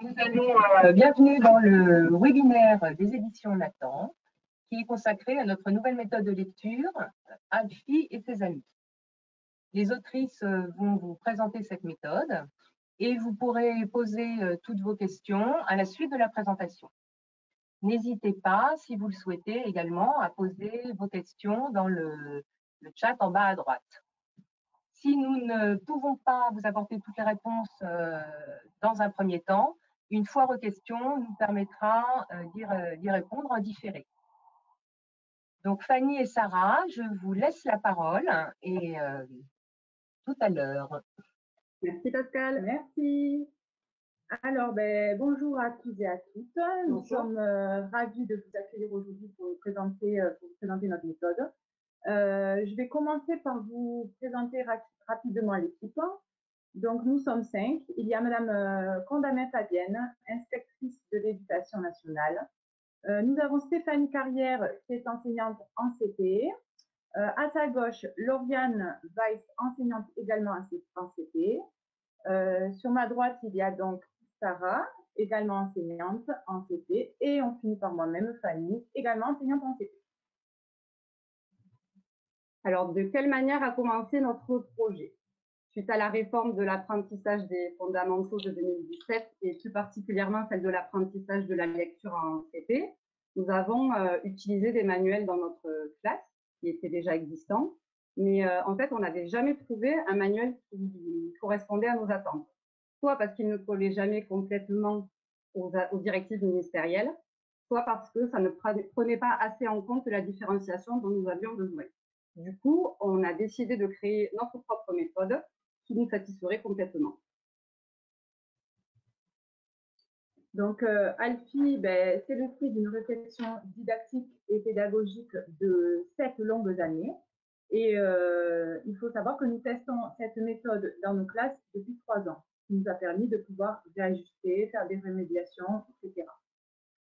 Nous allons, bienvenue dans le webinaire des éditions Nathan, qui est consacré à notre nouvelle méthode de lecture, Alfie et ses amis. Les autrices vont vous présenter cette méthode et vous pourrez poser toutes vos questions à la suite de la présentation. N'hésitez pas, si vous le souhaitez également, à poser vos questions dans le chat en bas à droite. Si nous ne pouvons pas vous apporter toutes les réponses dans un premier temps, une foire aux questions nous permettra d'y répondre en différé. Donc Fanny et Sarah, je vous laisse la parole et tout à l'heure. Merci Pascal. Merci. Alors, bonjour à tous et à toutes. Nous sommes ravis de vous accueillir aujourd'hui pour vous présenter notre méthode. Je vais commencer par vous présenter rapidement l'équipe. Donc, nous sommes 5. Il y a Madame Condamine Fabienne, inspectrice de l'éducation nationale. Nous avons Stéphanie Carrière, qui est enseignante en CP. À sa gauche, Lauriane Weiss, enseignante également en CP. Sur ma droite, il y a donc Sarah, également enseignante en CP. Et on finit par moi-même, Fanny, également enseignante en CP. Alors, de quelle manière a commencé notre projet? Suite à la réforme de l'apprentissage des fondamentaux de 2017 et plus particulièrement celle de l'apprentissage de la lecture en CP, nous avons utilisé des manuels dans notre classe qui étaient déjà existants, mais en fait, on n'avait jamais trouvé un manuel qui correspondait à nos attentes, soit parce qu'il ne collait jamais complètement aux directives ministérielles, soit parce que ça ne prenait pas assez en compte la différenciation dont nous avions besoin. Du coup, on a décidé de créer notre propre méthode qui nous satisferait complètement. Donc, Alfie, c'est le fruit d'une réflexion didactique et pédagogique de 7 longues années. Et il faut savoir que nous testons cette méthode dans nos classes depuis 3 ans, ce qui nous a permis de pouvoir réajuster, faire des remédiations, etc.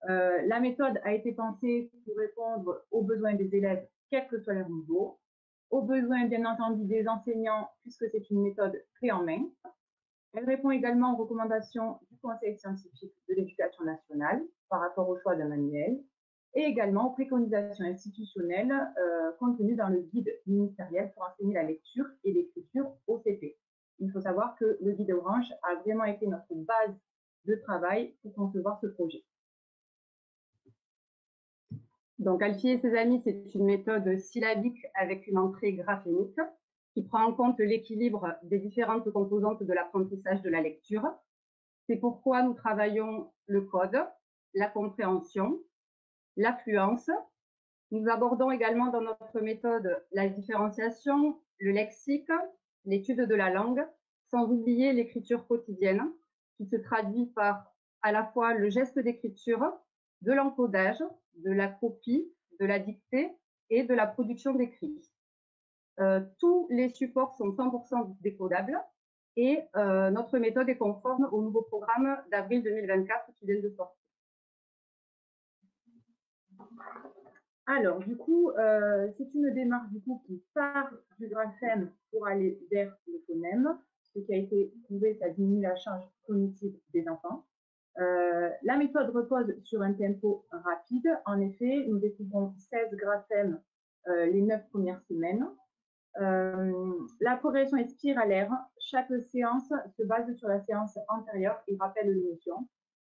La méthode a été pensée pour répondre aux besoins des élèves, quel que soit leur niveau, aux besoins, bien entendu, des enseignants, puisque c'est une méthode clé en main. Elle répond également aux recommandations du Conseil scientifique de l'éducation nationale par rapport au choix d'un manuel et également aux préconisations institutionnelles contenues dans le guide ministériel pour enseigner la lecture et l'écriture au CP. Il faut savoir que le guide orange a vraiment été notre base de travail pour concevoir ce projet. Donc, Alfie et ses amis, c'est une méthode syllabique avec une entrée graphémique qui prend en compte l'équilibre des différentes composantes de l'apprentissage de la lecture. C'est pourquoi nous travaillons le code, la compréhension, l'affluence. Nous abordons également dans notre méthode la différenciation, le lexique, l'étude de la langue, sans oublier l'écriture quotidienne qui se traduit par à la fois le geste d'écriture, de l'encodage, de la copie, de la dictée et de la production d'écrits. Tous les supports sont 100% décodables et notre méthode est conforme au nouveau programme d'avril 2024 qui vient de sortir. Alors, du coup, c'est une démarche qui part du graphème pour aller vers le phonème. Ce qui a été prouvé, ça diminue la charge cognitive des enfants. La méthode repose sur un tempo rapide. En effet, nous découvrons 16 graphèmes les 9 premières semaines. La progression est spiralaire. Chaque séance se base sur la séance antérieure et rappelle les notions.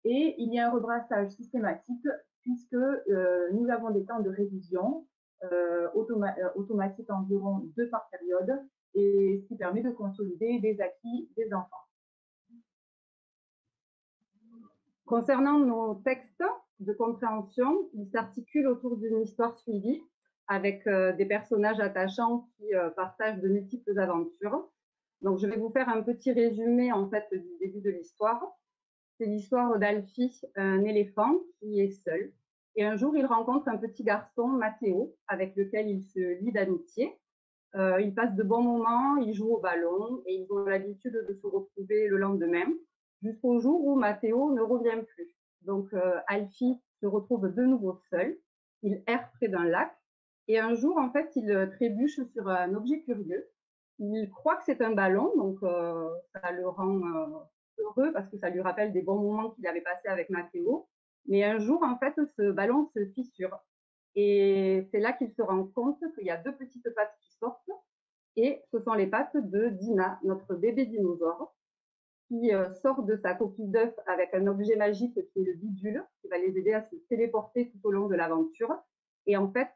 Et il y a un rebrassage systématique puisque nous avons des temps de révision automatiques environ 2 par période, et ce qui permet de consolider les acquis des enfants. Concernant nos textes de compréhension, ils s'articulent autour d'une histoire suivie avec des personnages attachants qui partagent de multiples aventures. Donc, je vais vous faire un petit résumé en fait du début de l'histoire. C'est l'histoire d'Alfie, un éléphant qui est seul. Et un jour, il rencontre un petit garçon, Mathéo, avec lequel il se lie d'amitié. Ils passent de bons moments, ils jouent au ballon et ils ont l'habitude de se retrouver le lendemain, jusqu'au jour où Mathéo ne revient plus. Donc, Alfie se retrouve de nouveau seul. Il erre près d'un lac. Et un jour, en fait, il trébuche sur un objet curieux. Il croit que c'est un ballon, donc ça le rend heureux parce que ça lui rappelle des bons moments qu'il avait passés avec Mathéo. Mais un jour, en fait, ce ballon se fissure. Et c'est là qu'il se rend compte qu'il y a deux petites pattes qui sortent. Et ce sont les pattes de Dina, notre bébé dinosaure, qui sort de sa coquille d'œuf avec un objet magique qui est le bidule, qui va les aider à se téléporter tout au long de l'aventure. Et en fait,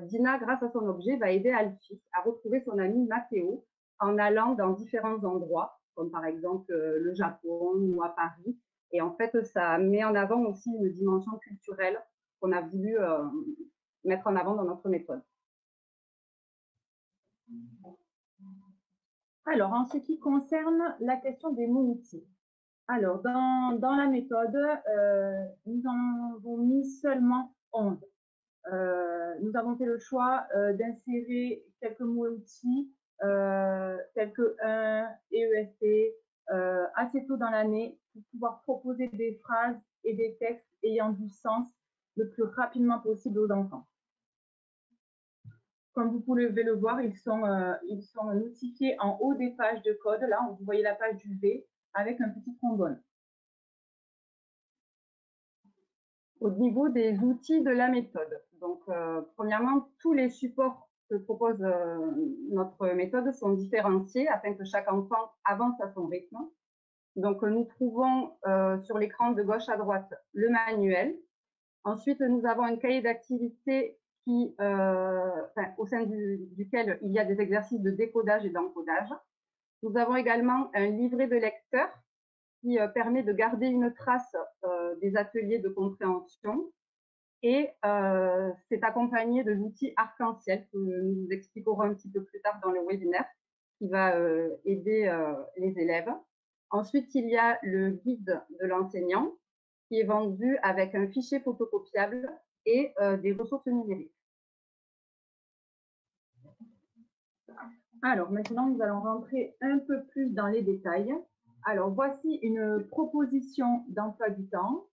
Dina, grâce à son objet, va aider Alfie à retrouver son ami Mathéo en allant dans différents endroits, comme par exemple le Japon ou à Paris. Et en fait, ça met en avant aussi une dimension culturelle qu'on a voulu mettre en avant dans notre méthode. Alors, en ce qui concerne la question des mots-outils, alors, dans la méthode, nous en avons mis seulement 11. Nous avons fait le choix d'insérer quelques mots-outils tels que un, EEST, assez tôt dans l'année pour pouvoir proposer des phrases et des textes ayant du sens le plus rapidement possible aux enfants. Comme vous pouvez le voir, ils sont notifiés en haut des pages de code. Là, vous voyez la page du V avec un petit trombone. Au niveau des outils de la méthode, donc premièrement, tous les supports que propose notre méthode sont différenciés afin que chaque enfant avance à son rythme. Donc nous trouvons sur l'écran de gauche à droite le manuel. Ensuite, nous avons un cahier d'activité qui, au sein duquel il y a des exercices de décodage et d'encodage. Nous avons également un livret de lecteur qui permet de garder une trace des ateliers de compréhension. Et c'est accompagné de l'outil arc-en-ciel que nous expliquerons un petit peu plus tard dans le webinaire, qui va aider les élèves. Ensuite, il y a le guide de l'enseignant qui est vendu avec un fichier photocopiable et des ressources numériques. Alors maintenant, nous allons rentrer un peu plus dans les détails. Alors voici une proposition d'emploi du temps.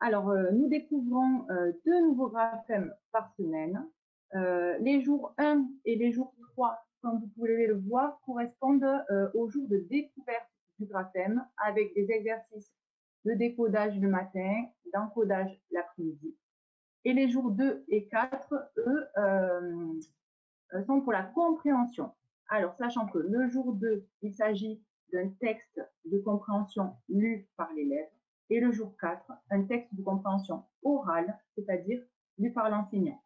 Alors, nous découvrons deux nouveaux graphèmes par semaine. Les jours 1 et les jours 3, comme vous pouvez le voir, correspondent aux jours de découverte du graphème avec des exercices de décodage le matin, d'encodage l'après-midi. Et les jours 2 et 4, eux, sont pour la compréhension. Alors, sachant que le jour 2, il s'agit d'un texte de compréhension lu par l'élève, et le jour 4, un texte de compréhension orale, c'est-à-dire lu par l'enseignant.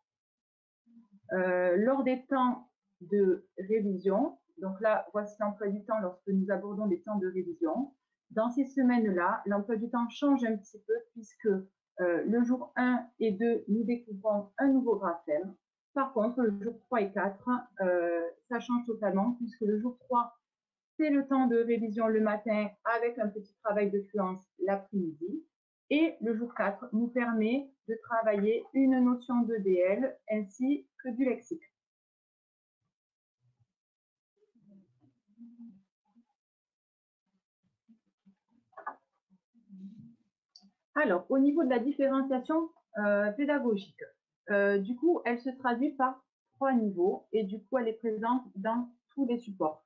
Lors des temps de révision, donc là, voici l'emploi du temps lorsque nous abordons des temps de révision. Dans ces semaines-là, l'emploi du temps change un petit peu puisque le jour 1 et 2, nous découvrons un nouveau graphème. Par contre, le jour 3 et 4, ça change totalement puisque le jour 3, c'est le temps de révision le matin avec un petit travail de fluence l'après-midi. Et le jour 4 nous permet de travailler une notion de DL ainsi que du lexique. Alors, au niveau de la différenciation pédagogique, du coup, elle se traduit par 3 niveaux et du coup, elle est présente dans tous les supports.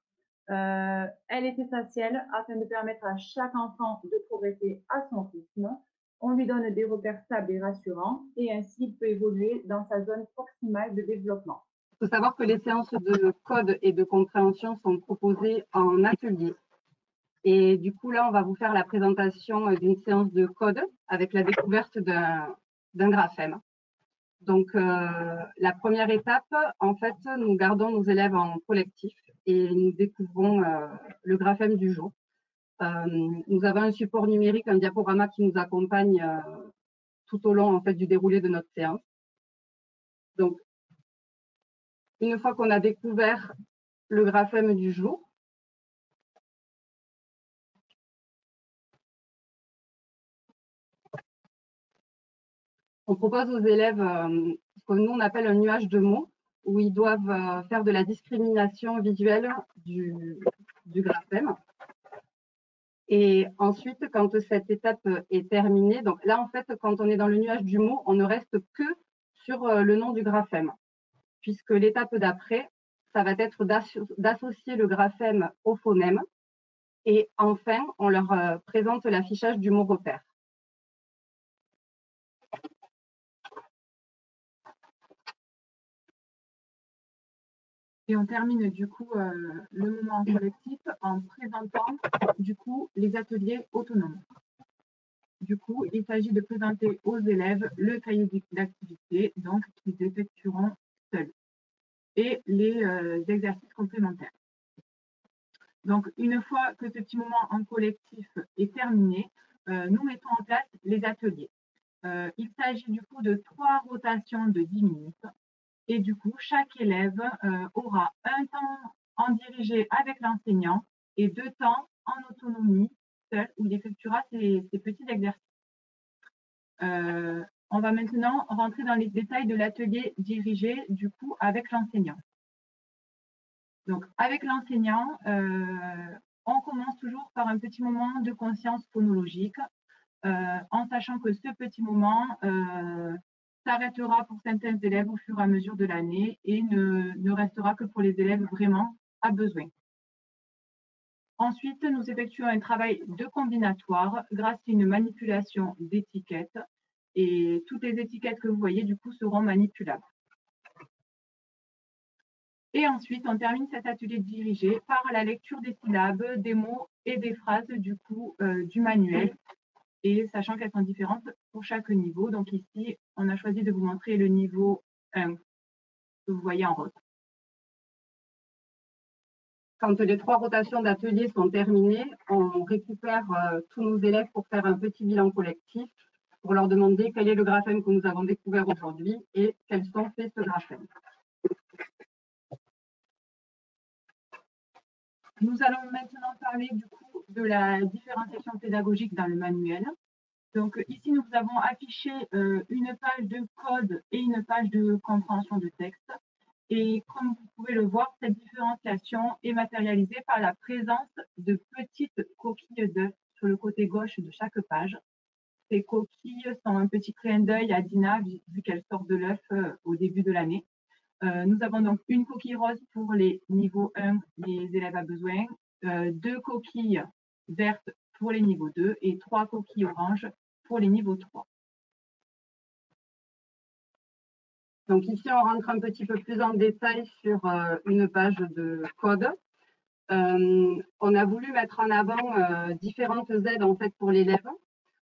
Elle est essentielle afin de permettre à chaque enfant de progresser à son rythme. On lui donne des repères stables et rassurants et ainsi il peut évoluer dans sa zone proximale de développement. Il faut savoir que les séances de code et de compréhension sont proposées en atelier. Et du coup, là, on va vous faire la présentation d'une séance de code avec la découverte d'un graphème. Donc, la première étape, en fait, nous gardons nos élèves en collectif et nous découvrons le graphème du jour. Nous avons un support numérique, un diaporama qui nous accompagne tout au long en fait, du déroulé de notre séance. Donc, une fois qu'on a découvert le graphème du jour, on propose aux élèves ce que nous on appelle un nuage de mots, où ils doivent faire de la discrimination visuelle du graphème. Et ensuite, quand cette étape est terminée, donc là, en fait, quand on est dans le nuage du mot, on ne reste que sur le nom du graphème, puisque l'étape d'après, ça va être d'associer le graphème au phonème Et enfin, on leur présente l'affichage du mot repère. Et on termine du coup le moment collectif en présentant du coup les ateliers autonomes. Du coup, il s'agit de présenter aux élèves le cahier d'activité, donc qu'ils effectueront seuls, et les exercices complémentaires. Donc, une fois que ce petit moment en collectif est terminé, nous mettons en place les ateliers. Il s'agit du coup de 3 rotations de 10 minutes. Et du coup, chaque élève aura un temps en dirigé avec l'enseignant et 2 temps en autonomie seul où il effectuera ses petits exercices. On va maintenant rentrer dans les détails de l'atelier dirigé du coup avec l'enseignant. Donc avec l'enseignant, on commence toujours par un petit moment de conscience phonologique en sachant que ce petit moment s'arrêtera pour certains élèves au fur et à mesure de l'année et ne restera que pour les élèves vraiment à besoin. Ensuite, nous effectuons un travail de combinatoire grâce à une manipulation d'étiquettes et toutes les étiquettes que vous voyez du coup seront manipulables. Et ensuite, on termine cet atelier dirigé par la lecture des syllabes, des mots et des phrases du coup du manuel, et sachant qu'elles sont différentes pour chaque niveau. Donc ici, on a choisi de vous montrer le niveau 1 que vous voyez en rose. Quand les 3 rotations d'ateliers sont terminées, on récupère tous nos élèves pour faire un petit bilan collectif, pour leur demander quel est le graphème que nous avons découvert aujourd'hui et quels sont faits ce graphème. Nous allons maintenant parler du coup de la différenciation pédagogique dans le manuel. Donc ici, nous avons affiché une page de code et une page de compréhension de texte. Et comme vous pouvez le voir, cette différenciation est matérialisée par la présence de petites coquilles d'œufs sur le côté gauche de chaque page. Ces coquilles sont un petit clin d'œil à Dina, vu qu'elle sort de l'œuf au début de l'année. Nous avons donc une coquille rose pour les niveaux 1, les élèves à besoin, 2 coquilles vertes pour les niveaux 2 et 3 coquilles oranges pour les niveaux 3. Donc ici, on rentre un petit peu plus en détail sur une page de code. On a voulu mettre en avant différentes aides en fait pour l'élève.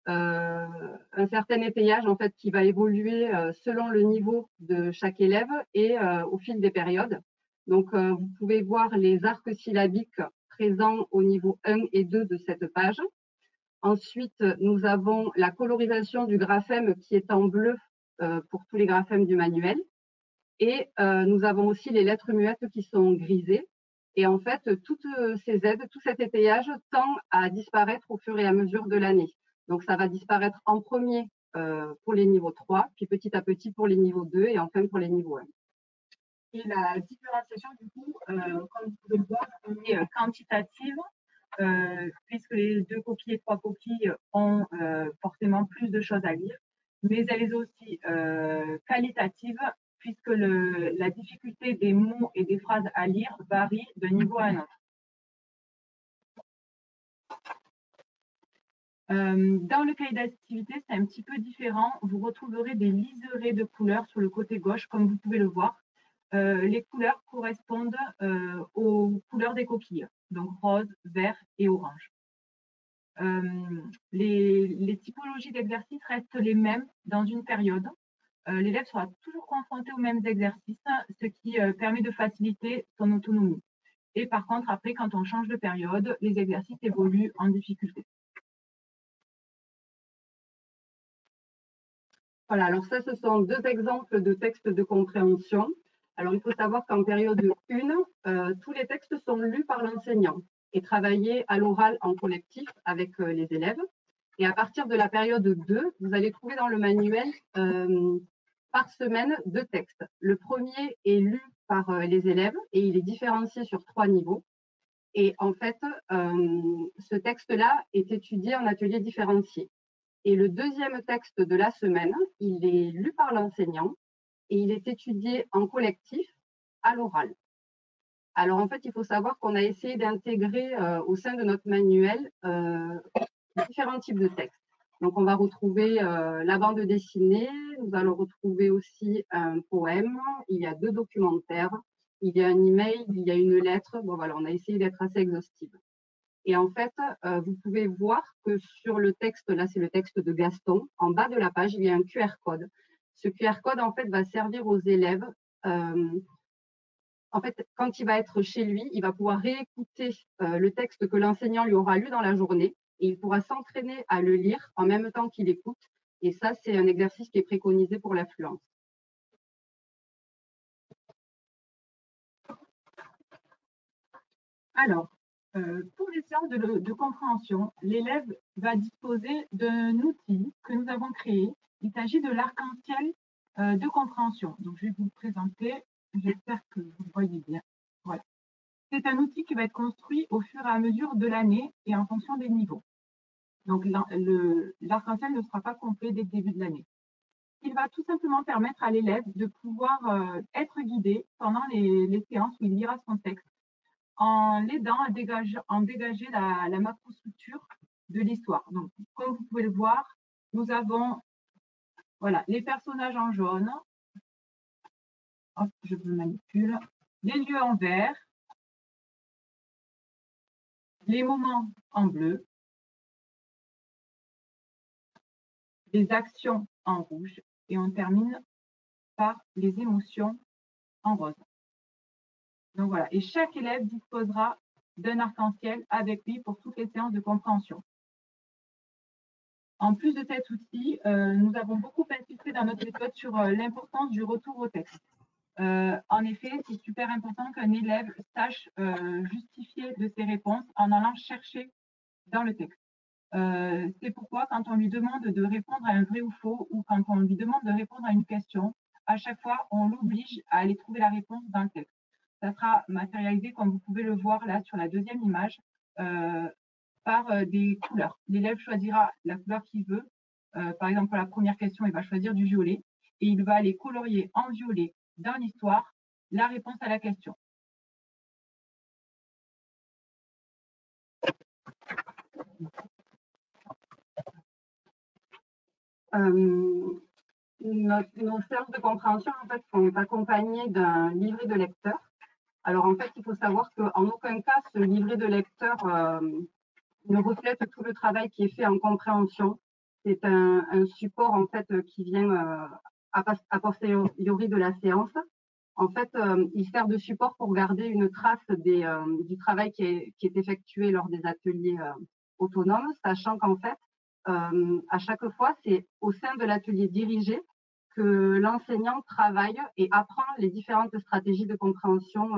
Un certain étayage en fait qui va évoluer selon le niveau de chaque élève et au fil des périodes. Donc vous pouvez voir les arcs syllabiques présents au niveau 1 et 2 de cette page. Ensuite, nous avons la colorisation du graphème qui est en bleu pour tous les graphèmes du manuel. Et nous avons aussi les lettres muettes qui sont grisées. Et en fait, toutes ces aides, tout cet étayage tend à disparaître au fur et à mesure de l'année. Donc, ça va disparaître en premier pour les niveaux 3, puis petit à petit pour les niveaux 2 et enfin pour les niveaux 1. Et la différenciation, du coup, comme vous pouvez le voir, est quantitative, puisque les 2 coquilles et 3 coquilles ont forcément plus de choses à lire, mais elle est aussi qualitative, puisque la difficulté des mots et des phrases à lire varie d'un niveau à un autre. Dans le cahier d'activité, c'est un petit peu différent. Vous retrouverez des liserés de couleurs sur le côté gauche, comme vous pouvez le voir. Les couleurs correspondent aux couleurs des coquilles, donc rose, vert et orange. Les typologies d'exercices restent les mêmes dans une période. L'élève sera toujours confronté aux mêmes exercices, ce qui permet de faciliter son autonomie. Et par contre, après, quand on change de période, les exercices évoluent en difficulté. Voilà, alors ça, ce sont 2 exemples de textes de compréhension. Alors, il faut savoir qu'en période 1, tous les textes sont lus par l'enseignant et travaillés à l'oral en collectif avec les élèves. Et à partir de la période 2, vous allez trouver dans le manuel par semaine 2 textes. Le premier est lu par les élèves et il est différencié sur 3 niveaux. Et en fait, ce texte-là est étudié en atelier différencié. Et le deuxième texte de la semaine, il est lu par l'enseignant et il est étudié en collectif à l'oral. Alors, en fait, il faut savoir qu'on a essayé d'intégrer au sein de notre manuel différents types de textes. Donc, on va retrouver la bande dessinée, nous allons retrouver aussi un poème, il y a 2 documentaires, il y a un email, il y a une lettre. Bon, voilà, on a essayé d'être assez exhaustive. Et en fait, vous pouvez voir que sur le texte, là, c'est le texte de Gaston, en bas de la page, il y a un QR code. Ce QR code, en fait, va servir aux élèves. En fait, quand il va être chez lui, il va pouvoir réécouter le texte que l'enseignant lui aura lu dans la journée et il pourra s'entraîner à le lire en même temps qu'il écoute. Et ça, c'est un exercice qui est préconisé pour l'affluence. Alors, pour les séances de compréhension, l'élève va disposer d'un outil que nous avons créé. Il s'agit de l'arc-en-ciel de compréhension. Donc, je vais vous le présenter. J'espère que vous le voyez bien. Voilà. C'est un outil qui va être construit au fur et à mesure de l'année et en fonction des niveaux. Donc, l'arc-en-ciel ne sera pas complet dès le début de l'année. Il va tout simplement permettre à l'élève de pouvoir être guidé pendant les séances où il lira son texte, en l'aidant à dégager la macrostructure de l'histoire. Donc, comme vous pouvez le voir, nous avons voilà, les personnages en jaune. Hop, je le manipule. Les lieux en vert. Les moments en bleu. Les actions en rouge. Et on termine par les émotions en rose. Donc voilà, et chaque élève disposera d'un arc-en-ciel avec lui pour toutes les séances de compréhension. En plus de cet outil, nous avons beaucoup insisté dans notre méthode sur l'importance du retour au texte. En effet, c'est super important qu'un élève sache justifier de ses réponses en allant chercher dans le texte. C'est pourquoi quand on lui demande de répondre à un vrai ou faux ou quand on lui demande de répondre à une question, à chaque fois, on l'oblige à aller trouver la réponse dans le texte. Ça sera matérialisé, comme vous pouvez le voir là sur la deuxième image, par des couleurs. L'élève choisira la couleur qu'il veut. Par exemple, pour la première question, il va choisir du violet et il va aller colorier en violet dans l'histoire la réponse à la question. Nos séances de compréhension en fait, sont accompagnées d'un livret de lecteur. Alors en fait, il faut savoir qu'en aucun cas, ce livret de lecteur ne reflète tout le travail qui est fait en compréhension. C'est un support en fait qui vient a posteriori de la séance. En fait, il sert de support pour garder une trace du travail qui est effectué lors des ateliers autonomes, sachant qu'en fait, à chaque fois, c'est au sein de l'atelier dirigé que l'enseignant travaille et apprend les différentes stratégies de compréhension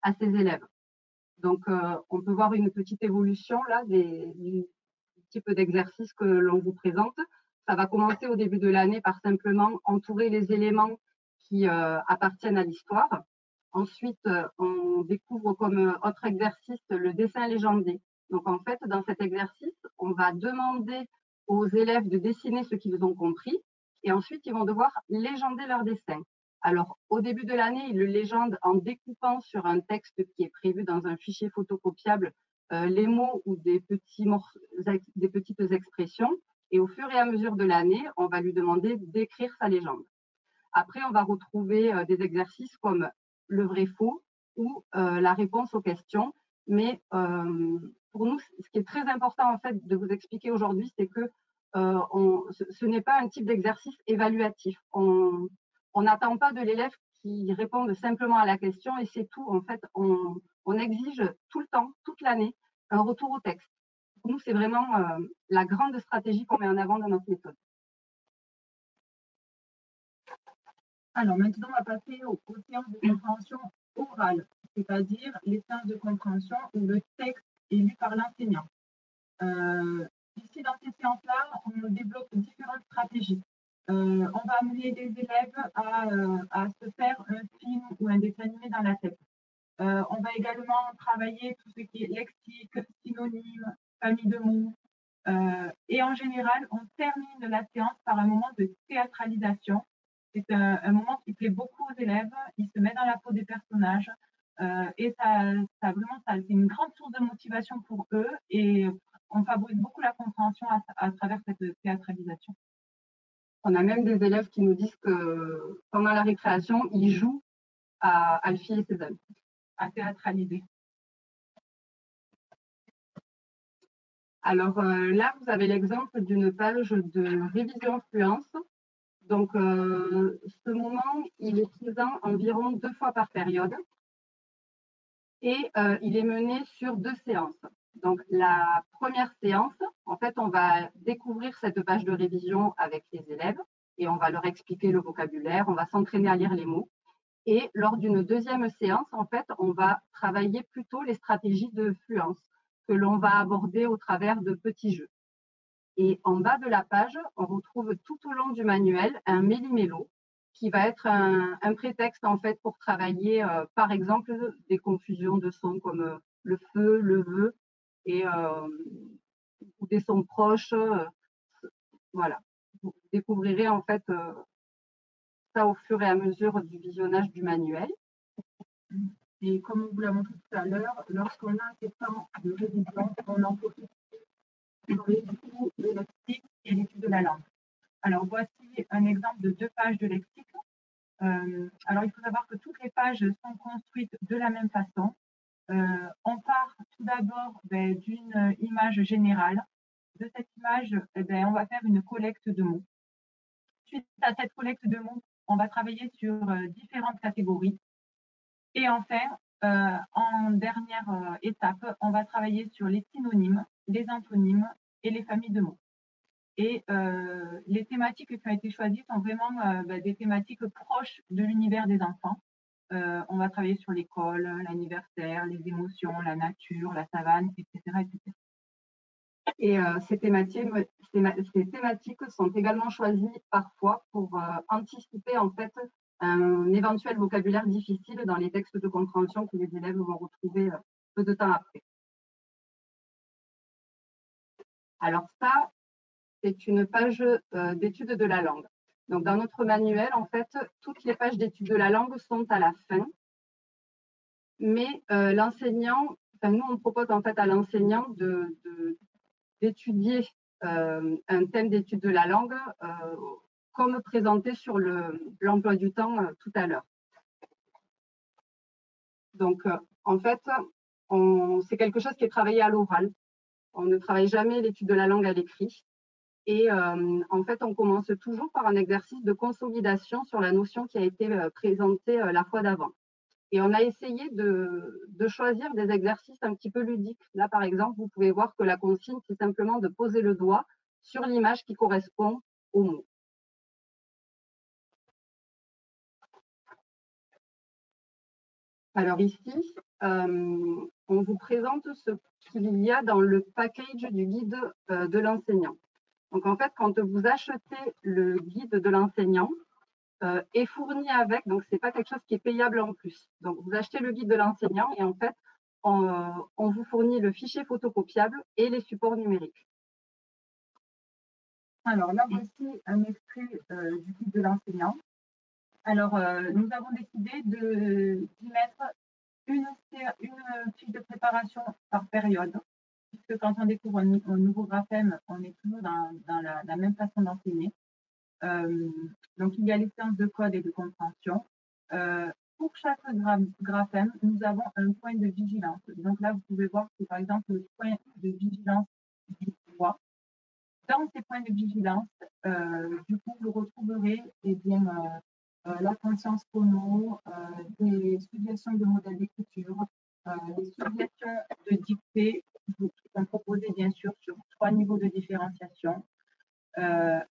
à ses élèves. Donc, on peut voir une petite évolution là du type d'exercice que l'on vous présente. Ça va commencer au début de l'année par simplement entourer les éléments qui appartiennent à l'histoire. Ensuite, on découvre comme autre exercice le dessin légendé. Donc, en fait, dans cet exercice, on va demander aux élèves de dessiner ce qu'ils ont compris et ensuite, ils vont devoir légender leur dessin. Alors, au début de l'année, ils le légendent en découpant sur un texte qui est prévu dans un fichier photocopiable les mots ou des petites expressions. Et au fur et à mesure de l'année, on va lui demander d'écrire sa légende. Après, on va retrouver des exercices comme le vrai-faux ou la réponse aux questions. Mais pour nous, ce qui est très important en fait de vous expliquer aujourd'hui, c'est que ce n'est pas un type d'exercice évaluatif. On n'attend pas de l'élève qui réponde simplement à la question et c'est tout. En fait, on exige tout le temps, toute l'année, un retour au texte. Pour nous, c'est vraiment la grande stratégie qu'on met en avant dans notre méthode. Alors maintenant, on va passer aux séances de compréhension orale, c'est-à-dire les séances de compréhension où le texte est lu par l'enseignant. Ici, dans ces séances-là, on développe différentes stratégies. On va amener les élèves à se faire un film ou un dessin animé dans la tête. On va également travailler tout ce qui est lexique, synonyme, famille de mots. Et en général, on termine la séance par un moment de théâtralisation. C'est un moment qui plaît beaucoup aux élèves. Ils se mettent dans la peau des personnages. Et vraiment, c'est une grande source de motivation pour eux et on favorise beaucoup la compréhension à travers cette théâtralisation. On a même des élèves qui nous disent que pendant la récréation, ils jouent à Alfie et ses amis. À théâtraliser. Alors là, vous avez l'exemple d'une page de révision fluence. Donc, ce moment, il est présent environ 2 fois par période et il est mené sur 2 séances. Donc, la première séance, en fait, on va découvrir cette page de révision avec les élèves et on va leur expliquer le vocabulaire, on va s'entraîner à lire les mots. Et lors d'une deuxième séance, en fait, on va travailler plutôt les stratégies de fluence que l'on va aborder au travers de petits jeux. Et en bas de la page, on retrouve tout au long du manuel un méli-mélo qui va être un prétexte en fait pour travailler, par exemple, des confusions de sons comme le feu, le vœu et ou des sons proches. Voilà, vous découvrirez en fait ça au fur et à mesure du visionnage du manuel. Et comme on vous l'a montré tout à l'heure, lorsqu'on a ces temps de révision, on en profite pour l'étude de lexique et l'étude de la langue. Alors, voici un exemple de 2 pages de lexique. Alors, il faut savoir que toutes les pages sont construites de la même façon. On part tout d'abord d'une image générale. De cette image, on va faire une collecte de mots. Suite à cette collecte de mots, on va travailler sur différentes catégories. Et enfin, en dernière étape, on va travailler sur les synonymes, les antonymes et les familles de mots. Et les thématiques qui ont été choisies sont vraiment des thématiques proches de l'univers des enfants. On va travailler sur l'école, l'anniversaire, les émotions, la nature, la savane, etc. etc. Et ces thématiques sont également choisies parfois pour anticiper en fait un éventuel vocabulaire difficile dans les textes de compréhension que les élèves vont retrouver peu de temps après. Alors ça, c'est une page d'étude de la langue. Donc dans notre manuel, en fait, toutes les pages d'étude de la langue sont à la fin, mais l'enseignant, nous on propose en fait à l'enseignant d'étudier un thème d'étude de la langue comme présenté sur l'emploi du temps tout à l'heure. Donc, en fait, c'est quelque chose qui est travaillé à l'oral. On ne travaille jamais l'étude de la langue à l'écrit. Et en fait, on commence toujours par un exercice de consolidation sur la notion qui a été présentée la fois d'avant. Et on a essayé de choisir des exercices un petit peu ludiques. Là, par exemple, vous pouvez voir que la consigne, c'est simplement de poser le doigt sur l'image qui correspond au mot. Alors ici, on vous présente ce qu'il y a dans le package du guide de l'enseignant. Donc en fait, quand vous achetez le guide de l'enseignant, est fourni avec, donc c'est pas quelque chose qui est payable en plus. Donc vous achetez le guide de l'enseignant et en fait, on vous fournit le fichier photocopiable et les supports numériques. Alors là, voici un extrait du guide de l'enseignant. Alors, nous avons décidé d'y mettre une fiche de préparation par période, puisque quand on découvre un nouveau graphème, on est toujours dans la même façon d'enseigner. Donc, il y a les séances de code et de compréhension. Pour chaque graphème, nous avons un point de vigilance. Donc là, vous pouvez voir que, par exemple, le point de vigilance du poids. Dans ces points de vigilance, du coup, vous retrouverez la conscience phono, des suggestions de modèles d'écriture, des suggestions de dictée qui sont proposées bien sûr sur 3 niveaux de différenciation.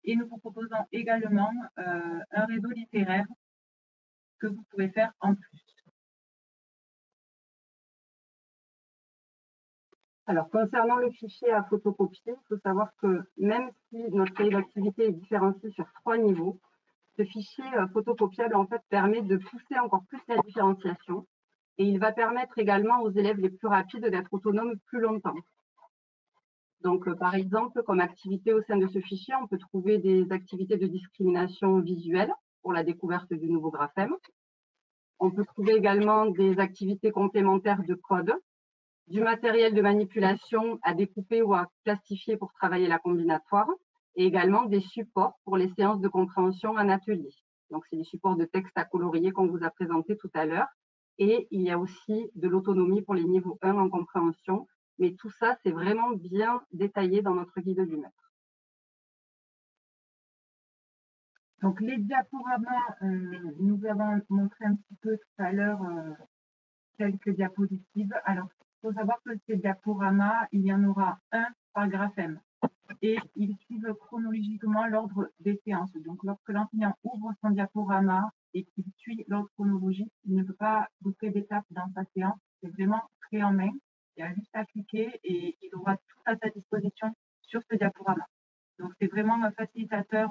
Et nous vous proposons également un réseau littéraire que vous pouvez faire en plus. Alors, concernant le fichier à photocopier, il faut savoir que même si notre cahier d'activité est différencié sur 3 niveaux, ce fichier photocopiable en fait permet de pousser encore plus la différenciation et il va permettre également aux élèves les plus rapides d'être autonomes plus longtemps. Donc, par exemple, comme activité au sein de ce fichier, on peut trouver des activités de discrimination visuelle pour la découverte du nouveau graphème, On peut trouver également des activités complémentaires de code, du matériel de manipulation à découper ou à plastifier pour travailler la combinatoire, et également des supports pour les séances de compréhension en atelier. Donc, c'est des supports de texte à colorier qu'on vous a présenté tout à l'heure. Et il y a aussi de l'autonomie pour les niveaux 1 en compréhension. Mais tout ça, c'est vraiment bien détaillé dans notre guide du maître. Donc, les diaporamas, nous avons montré un petit peu tout à l'heure quelques diapositives. Alors, il faut savoir que ces diaporamas, il y en aura un par graphème et ils suivent chronologiquement l'ordre des séances. Donc, lorsque l'enseignant ouvre son diaporama et qu'il suit l'ordre chronologique, il ne peut pas boucler d'étapes dans sa séance. C'est vraiment clé en main. Il y a juste à cliquer et il aura tout à sa disposition sur ce diaporama. Donc, c'est vraiment un facilitateur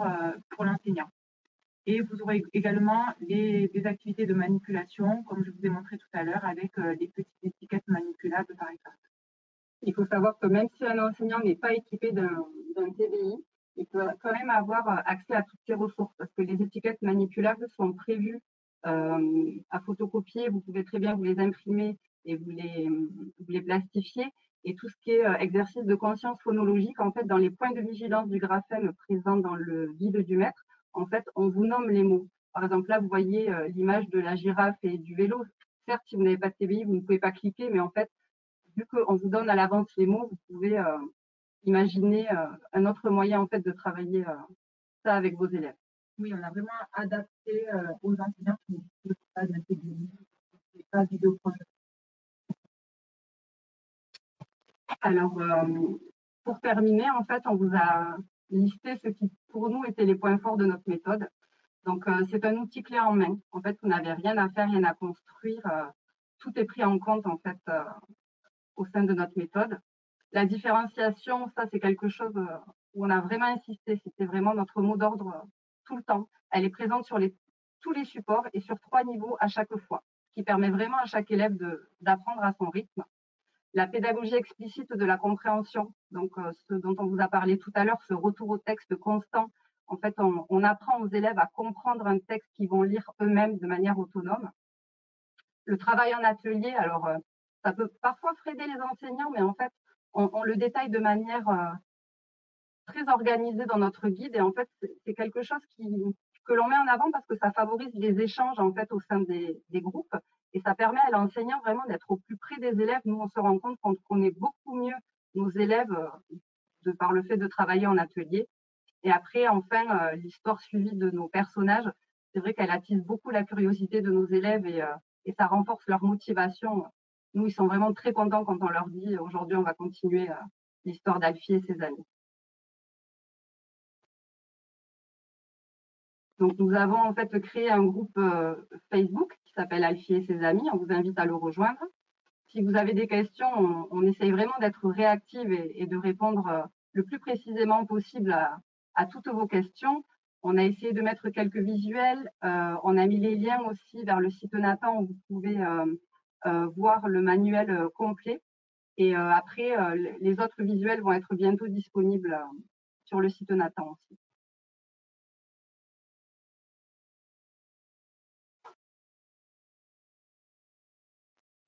pour l'enseignant. Et vous aurez également des activités de manipulation, comme je vous ai montré tout à l'heure, avec des petites étiquettes manipulables, par exemple. Il faut savoir que même si un enseignant n'est pas équipé d'un TBI, il peut quand même avoir accès à toutes ces ressources, parce que les étiquettes manipulables sont prévues à photocopier. Vous pouvez très bien vous les imprimer et vous les plastifier. Et tout ce qui est exercice de conscience phonologique, en fait, dans les points de vigilance du graphème présents dans le guide du maître, en fait, on vous nomme les mots. Par exemple, là, vous voyez l'image de la girafe et du vélo. Certes, si vous n'avez pas de TBI, vous ne pouvez pas cliquer, mais en fait, vu qu'on vous donne à l'avance les mots, vous pouvez imaginer un autre moyen en fait de travailler ça avec vos élèves. Oui, on a vraiment adapté aux enseignants qui ne disposent pas d'un TBI, pas vidéoprojection. Alors, pour terminer, en fait, on vous a listé ce qui, pour nous, étaient les points forts de notre méthode. Donc, c'est un outil clé en main. En fait, vous n'avez rien à faire, rien à construire. Tout est pris en compte, en fait, au sein de notre méthode. La différenciation, ça, c'est quelque chose où on a vraiment insisté. C'était vraiment notre mot d'ordre tout le temps. Elle est présente sur tous les supports et sur 3 niveaux à chaque fois, ce qui permet vraiment à chaque élève d'apprendre à son rythme. La pédagogie explicite de la compréhension, donc ce dont on vous a parlé tout à l'heure, ce retour au texte constant. En fait, on apprend aux élèves à comprendre un texte qu'ils vont lire eux-mêmes de manière autonome. Le travail en atelier, alors ça peut parfois freiner les enseignants, mais en fait, on le détaille de manière très organisée dans notre guide. Et en fait, c'est quelque chose que l'on met en avant parce que ça favorise les échanges en fait au sein des groupes. Et ça permet à l'enseignant vraiment d'être au plus près des élèves. Nous, on se rend compte qu'on connaît beaucoup mieux nos élèves de par le fait de travailler en atelier. Et après, enfin, l'histoire suivie de nos personnages, c'est vrai qu'elle attise beaucoup la curiosité de nos élèves et ça renforce leur motivation. Nous, ils sont vraiment très contents quand on leur dit aujourd'hui, on va continuer l'histoire d'Alfie et ses amis. Donc, nous avons en fait créé un groupe Facebook qui s'appelle Alfie et ses amis. On vous invite à le rejoindre. Si vous avez des questions, on essaye vraiment d'être réactive et de répondre le plus précisément possible à toutes vos questions. On a essayé de mettre quelques visuels. On a mis les liens aussi vers le site Nathan où vous pouvez voir le manuel complet. Et après, les autres visuels vont être bientôt disponibles sur le site Nathan aussi.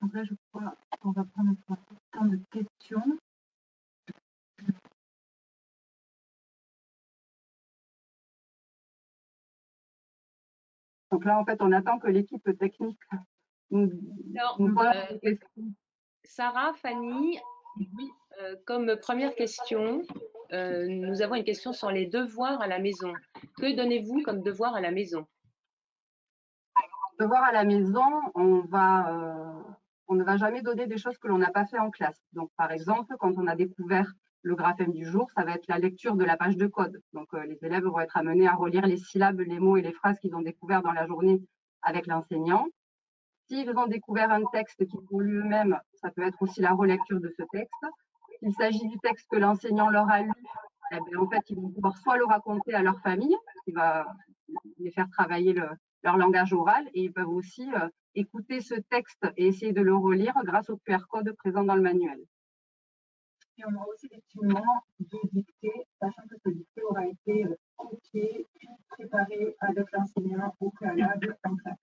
Donc là, je crois qu'on va prendre un temps de questions. Donc là, en fait, on attend que l'équipe technique nous pose des questions. Sarah, Fanny, comme première question, nous avons une question sur les devoirs à la maison. Que donnez-vous comme devoir à la maison? Devoir à la maison, on ne va jamais donner des choses que l'on n'a pas fait en classe. Donc, par exemple, quand on a découvert le graphème du jour, ça va être la lecture de la page de code. Donc, les élèves vont être amenés à relire les syllabes, les mots et les phrases qu'ils ont découverts dans la journée avec l'enseignant. S'ils ont découvert un texte qu'ils ont lu eux-mêmes, ça peut être aussi la relecture de ce texte. S'il s'agit du texte que l'enseignant leur a lu, eh bien, en fait, ils vont pouvoir soit le raconter à leur famille, ce qui va les faire travailler leur langage oral, et ils peuvent aussi écouter ce texte et essayer de le relire grâce au QR code présent dans le manuel. Et on aura aussi des petits moments de dictée, sachant que ce dictée aura été copié puis préparé avec l'enseignant au préalable en classe.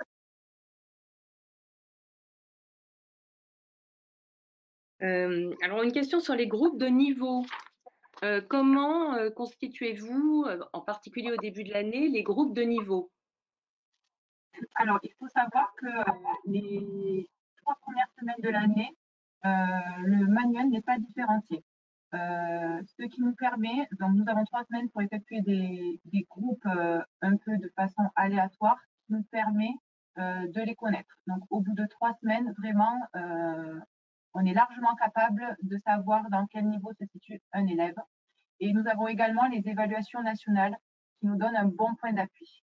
Alors, une question sur les groupes de niveau. Comment constituez-vous, en particulier au début de l'année, les groupes de niveau? Alors, il faut savoir que les 3 premières semaines de l'année, le manuel n'est pas différencié. Ce qui nous permet, donc nous avons 3 semaines pour effectuer des groupes un peu de façon aléatoire, qui nous permet de les connaître. Donc, au bout de 3 semaines, vraiment, on est largement capable de savoir dans quel niveau se situe un élève. Et nous avons également les évaluations nationales qui nous donnent un bon point d'appui.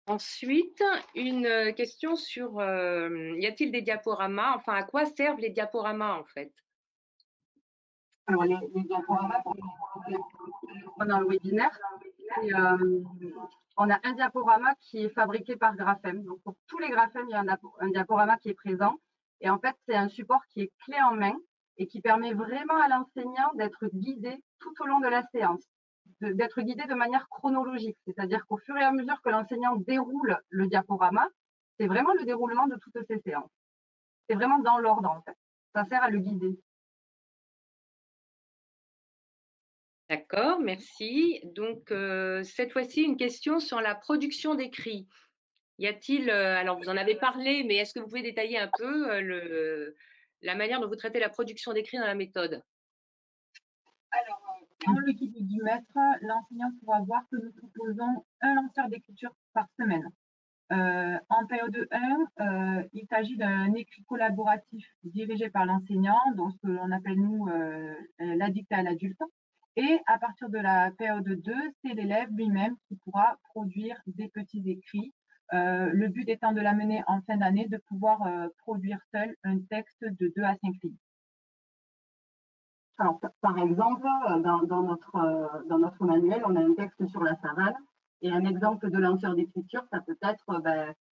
Ensuite, une question sur y a-t-il des diaporamas? Enfin, à quoi servent les diaporamas en fait? Alors, les diaporamas, dans le webinaire, on a un diaporama qui est fabriqué par Graphème. Donc, pour tous les Graphèmes, il y a un diaporama qui est présent. Et en fait, c'est un support qui est clé en main et qui permet vraiment à l'enseignant d'être guidé tout au long de la séance, d'être guidé de manière chronologique. C'est-à-dire qu'au fur et à mesure que l'enseignant déroule le diaporama, c'est vraiment le déroulement de toutes ces séances. C'est vraiment dans l'ordre, en fait. Ça sert à le guider. D'accord, merci. Donc, cette fois-ci, une question sur la production d'écrits. Y a-t-il, alors vous en avez parlé, mais est-ce que vous pouvez détailler un peu la manière dont vous traitez la production d'écrits dans la méthode? Alors, dans le guide du maître, l'enseignant pourra voir que nous proposons un lanceur d'écriture par semaine. En période 1, il s'agit d'un écrit collaboratif dirigé par l'enseignant, donc ce que l'on appelle nous la dictée à l'adulte. Et à partir de la période 2, c'est l'élève lui-même qui pourra produire des petits écrits. Le but étant de l'amener en fin d'année de pouvoir produire seul un texte de 2 à 5 lignes. Alors, par exemple, dans notre manuel, on a un texte sur la savane et un exemple de lanceur d'écriture, ça peut être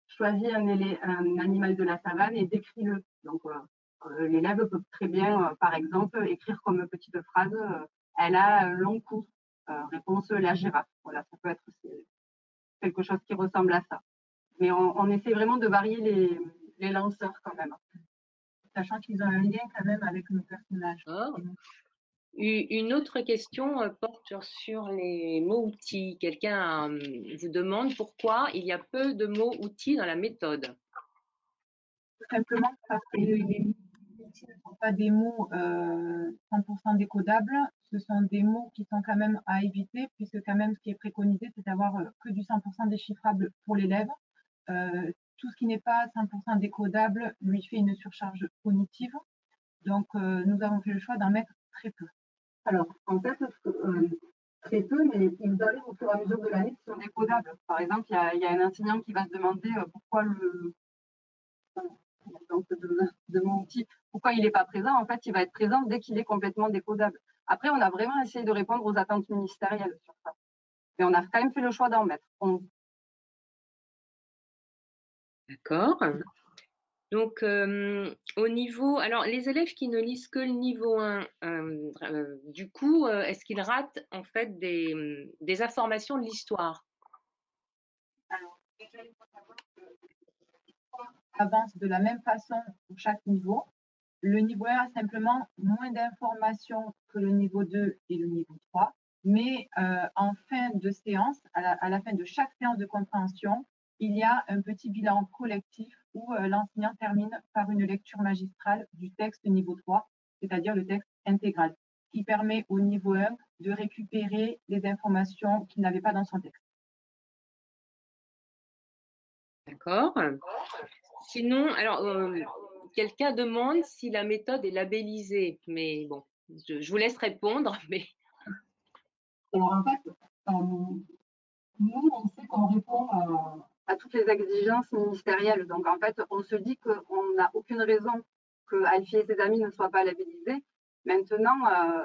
choisis un animal de la savane et décris-le. Donc, l'élève peut très bien, par exemple, écrire comme petite phrase elle a un long cou. Réponse la girafe. Voilà, ça peut être quelque chose qui ressemble à ça. Mais on essaie vraiment de varier les lanceurs quand même, sachant qu'ils ont un lien quand même avec nos personnages. Une autre question porte sur les mots-outils. Quelqu'un vous demande pourquoi il y a peu de mots-outils dans la méthode. Tout simplement parce que les mots-outils ne sont pas des mots 100% décodables. Ce sont des mots qui sont quand même à éviter, puisque quand même ce qui est préconisé, c'est d'avoir que du 100% déchiffrable pour l'élève. Tout ce qui n'est pas 100% décodable lui fait une surcharge cognitive. Donc, nous avons fait le choix d'en mettre très peu. Alors, en fait, très peu, mais ils arrivent au fur et à mesure de l'année qui sont décodables. Par exemple, il y a un enseignant qui va se demander pourquoi mon outil, pourquoi il n'est pas présent. En fait, il va être présent dès qu'il est complètement décodable. Après, on a vraiment essayé de répondre aux attentes ministérielles sur ça. Mais on a quand même fait le choix d'en mettre. D'accord. Donc, au niveau… Alors, les élèves qui ne lisent que le niveau 1, du coup, est-ce qu'ils ratent en fait des informations de l'histoire? Alors, déjà, il faut savoir que l'histoire avance de la même façon pour chaque niveau. Le niveau 1 a simplement moins d'informations que le niveau 2 et le niveau 3. Mais en fin de séance, à la fin de chaque séance de compréhension, il y a un petit bilan collectif où l'enseignant termine par une lecture magistrale du texte niveau 3, c'est-à-dire le texte intégral, qui permet au niveau 1 de récupérer les informations qu'il n'avait pas dans son texte. D'accord. Sinon, alors, quelqu'un demande si la méthode est labellisée, mais bon, je vous laisse répondre. Mais… Alors en fait, nous, on sait qu'on répond à toutes les exigences ministérielles. Donc, en fait, on se dit qu'on n'a aucune raison que Alfie et ses amis ne soient pas labellisés. Maintenant,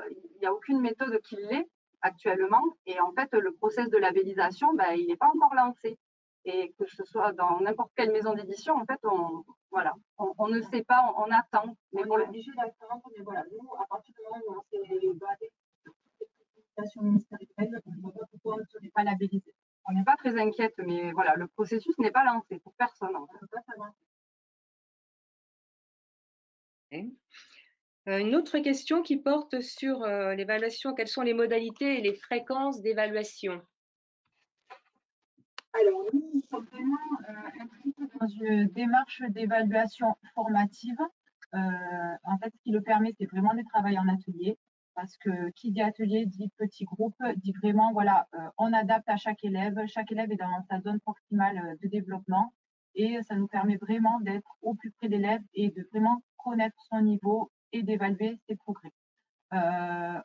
il n'y a aucune méthode qui l'est actuellement. Et en fait, le process de labellisation, il n'est pas encore lancé. Et que ce soit dans n'importe quelle maison d'édition, en fait, on ne sait pas, on attend. Mais on est obligé d'attendre. Mais voilà, nous, à partir du moment où on s'est basé sur les ministérielles, on ne voit pas pourquoi on ne serait pas labellisé. on n'est pas très inquiète, mais voilà, le processus n'est pas lancé pour personne. On ne peut pas savoir. Une autre question qui porte sur l'évaluation. Quelles sont les modalités et les fréquences d'évaluation? Alors, nous sommes vraiment impliqués dans une démarche d'évaluation formative. En fait, ce qui le permet, c'est vraiment de travailler en atelier. Parce que qui dit atelier dit petit groupe, dit vraiment, voilà, on adapte à chaque élève est dans sa zone proximale de développement et ça nous permet vraiment d'être au plus près d'élèves et de vraiment connaître son niveau et d'évaluer ses progrès.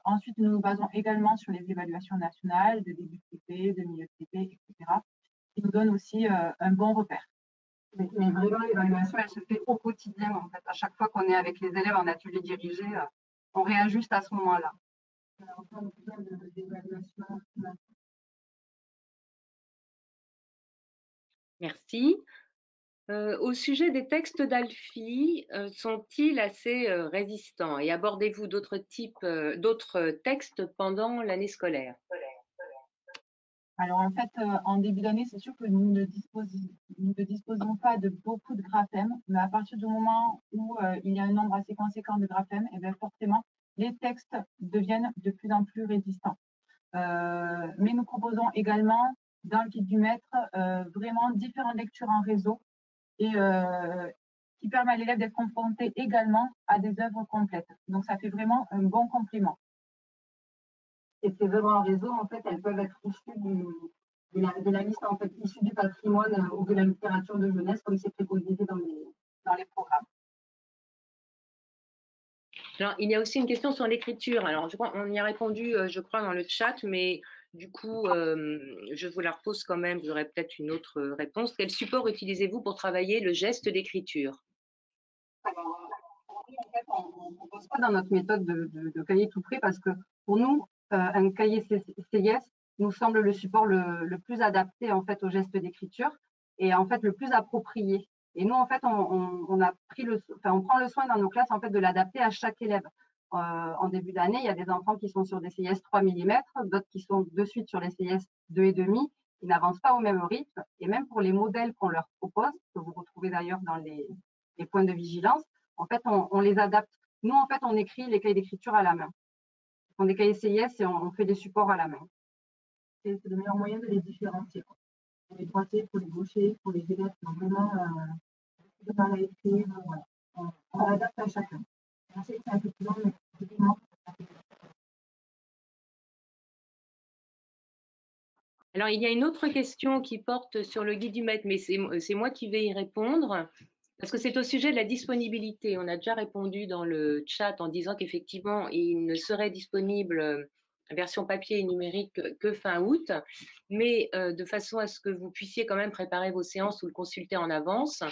Ensuite, nous nous basons également sur les évaluations nationales de début de CP, de milieu de CP, etc., qui nous donnent aussi un bon repère. Mais vraiment, l'évaluation, elle se fait au quotidien, en fait. À chaque fois qu'on est avec les élèves en atelier dirigé, on réajuste à ce moment-là. Merci. Au sujet des textes d'Alfie, sont-ils assez résistants et abordez-vous d'autres textes pendant l'année scolaire? Alors en fait, en début d'année, c'est sûr que nous ne disposons pas de beaucoup de graphèmes, mais à partir du moment où il y a un nombre assez conséquent de graphèmes, et bien forcément, les textes deviennent de plus en plus résistants. Mais nous proposons également dans le guide du maître vraiment différentes lectures en réseau et qui permet à l'élève d'être confronté également à des œuvres complètes. Donc ça fait vraiment un bon complément. Et ces œuvres en réseau, en fait, elles peuvent être issues de la liste en fait, issue du patrimoine ou de la littérature de jeunesse, comme c'est préconisé dans les programmes. Alors, il y a aussi une question sur l'écriture. Alors, je crois on y a répondu, je crois, dans le chat, mais du coup, je vous la repose quand même. Vous aurez peut-être une autre réponse. Quel support utilisez-vous pour travailler le geste d'écriture? Alors, en fait, on ne propose pas dans notre méthode de cahier tout prêt parce que pour nous, un cahier CIS nous semble le support le plus adapté en fait au geste d'écriture et en fait le plus approprié. Et nous, en fait, on prend le soin dans nos classes en fait de l'adapter à chaque élève. En début d'année, il y a des enfants qui sont sur des CIS 3 mm, d'autres qui sont de suite sur les CIS 2,5. Ils n'avancent pas au même rythme. Et même pour les modèles qu'on leur propose, que vous retrouvez d'ailleurs dans les points de vigilance, en fait, on les adapte. Nous, en fait, on écrit les cahiers d'écriture à la main. On des cahiers CIS et on fait des supports à la main. C'est le meilleur moyen de les différencier. Pour les droitiers, pour les gauchers, pour les élèves qui ont vraiment de mal à écrire. Voilà. On adapte à chacun. On sait que c'est un peu plus long, mais effectivement. Alors, il y a une autre question qui porte sur le guide du maître, mais c'est moi qui vais y répondre. Parce que c'est au sujet de la disponibilité. On a déjà répondu dans le chat en disant qu'effectivement, il ne serait disponible version papier et numérique que fin août, mais de façon à ce que vous puissiez quand même préparer vos séances ou le consulter en avance.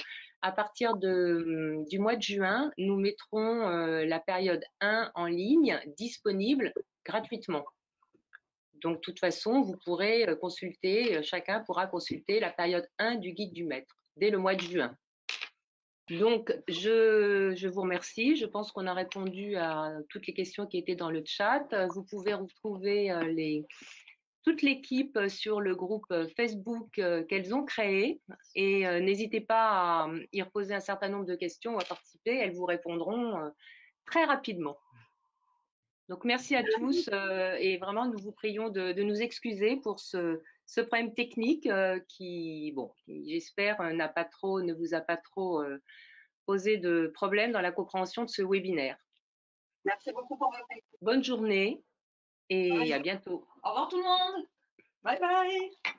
À partir du mois de juin, nous mettrons la période 1 en ligne disponible gratuitement. Donc, de toute façon, vous pourrez consulter, chacun pourra consulter la période 1 du guide du maître dès le mois de juin. Donc, je vous remercie. Je pense qu'on a répondu à toutes les questions qui étaient dans le chat. Vous pouvez retrouver toute l'équipe sur le groupe Facebook qu'elles ont créé et n'hésitez pas à y reposer un certain nombre de questions ou à participer. Elles vous répondront très rapidement. Donc, merci à tous et vraiment, nous vous prions de nous excuser pour ce problème technique qui j'espère, ne vous a pas trop posé de problème dans la compréhension de ce webinaire. Merci beaucoup pour votre écoute. Bonne journée et à bientôt. Au revoir tout le monde. Bye bye.